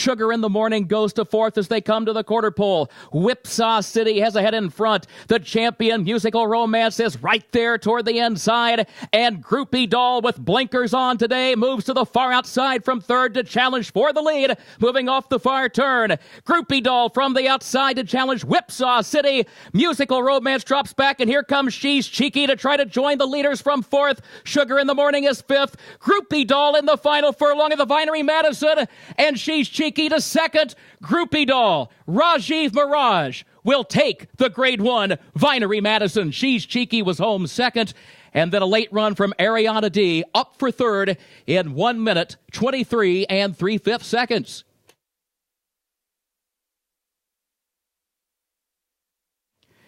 Sugar in the Morning goes to fourth as they come to the quarter pole. Whipsaw City has a head in front. The champion Musical Romance is right there toward the inside. And Groupie Doll with blinkers on today moves to the far outside from third to challenge for the lead. Moving off the far turn. Groupie Doll from the outside to challenge Whipsaw City. Musical Romance drops back, and here comes She's Cheeky to try to join the leaders from fourth. Sugar in the Morning is fifth. Groupie Doll in the final furlong of the Vinery Madison. And She's Cheeky to second. Groupie Doll, Rajiv Mirage will take the Grade 1 Vinery Madison. She's Cheeky was home second. And then a late run from Ariana D up for third in 1 minute, 23 3/5 seconds.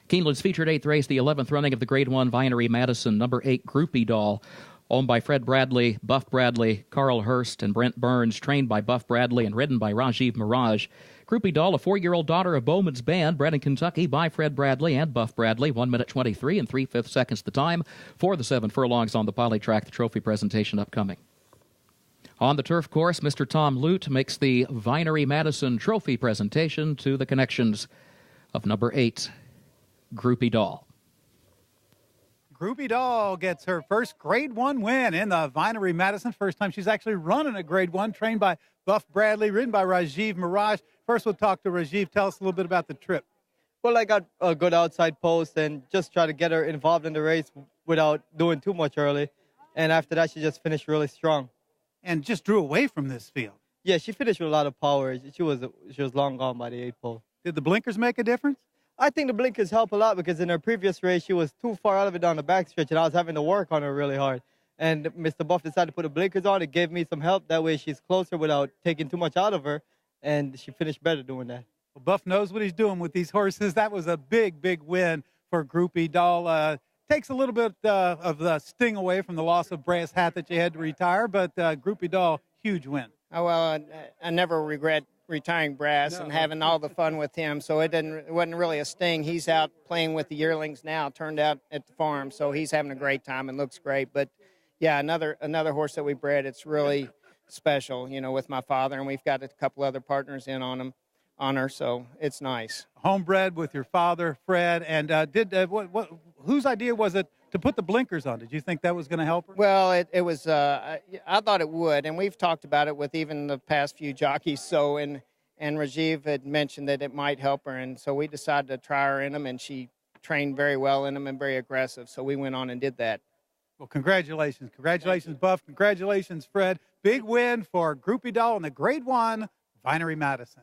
Keeneland's featured eighth race, the 11th running of the Grade 1 Vinery Madison, number 8 Groupie Doll, owned by Fred Bradley, Buff Bradley, Carl Hurst, and Brent Burns, trained by Buff Bradley and ridden by Rajiv Mirage. Groupie Doll, a 4-year-old daughter of Bowman's Band, bred in Kentucky by Fred Bradley and Buff Bradley. 1 minute, 23 3/5 seconds the time for the 7 furlongs on the poly track. The trophy presentation upcoming. On the turf course, Mr. Tom Lute makes the Vinery Madison trophy presentation to the connections of number 8, Groupie Doll. Groupie Doll gets her first Grade 1 win in the Vinery Madison. First time she's actually running a Grade 1, trained by Buff Bradley, ridden by Rajiv Mirage. First, we'll talk to Rajiv. Tell us a little bit about the trip. Well, I got a good outside post and just try to get her involved in the race without doing too much early. And after that, she just finished really strong. And just drew away from this field. Yeah, she finished with a lot of power. She was long gone by the 8th pole. Did the blinkers make a difference? I think the blinkers help a lot because in her previous race, she was too far out of it down the backstretch, and I was having to work on her really hard. And Mr. Buff decided to put the blinkers on. It gave me some help. That way she's closer without taking too much out of her, and she finished better doing that. Well, Buff knows what he's doing with these horses. That was a big, big win for Groupie Doll. Takes a little bit of the sting away from the loss of Brass Hat that you had to retire, but Groupie Doll, huge win. Oh, well, I never regret retiring Brass and having all the fun with him, so it wasn't really a sting. He's out playing with the yearlings now, turned out at the farm, so he's having a great time and looks great. But yeah, another horse that we bred, it's really special, with my father, and we've got a couple other partners in on her, so it's nice. Homebred with your father, Fred, and whose idea was it to put the blinkers on? Did you think that was going to help her? Well, it was. I thought it would, and we've talked about it with even the past few jockeys. So, and Rajiv had mentioned that it might help her, and so we decided to try her in them, and she trained very well in them and very aggressive. So we went on and did that. Well, congratulations, Buff. Congratulations, Fred. Big win for Groupie Doll in the Grade 1 Vinery Madison.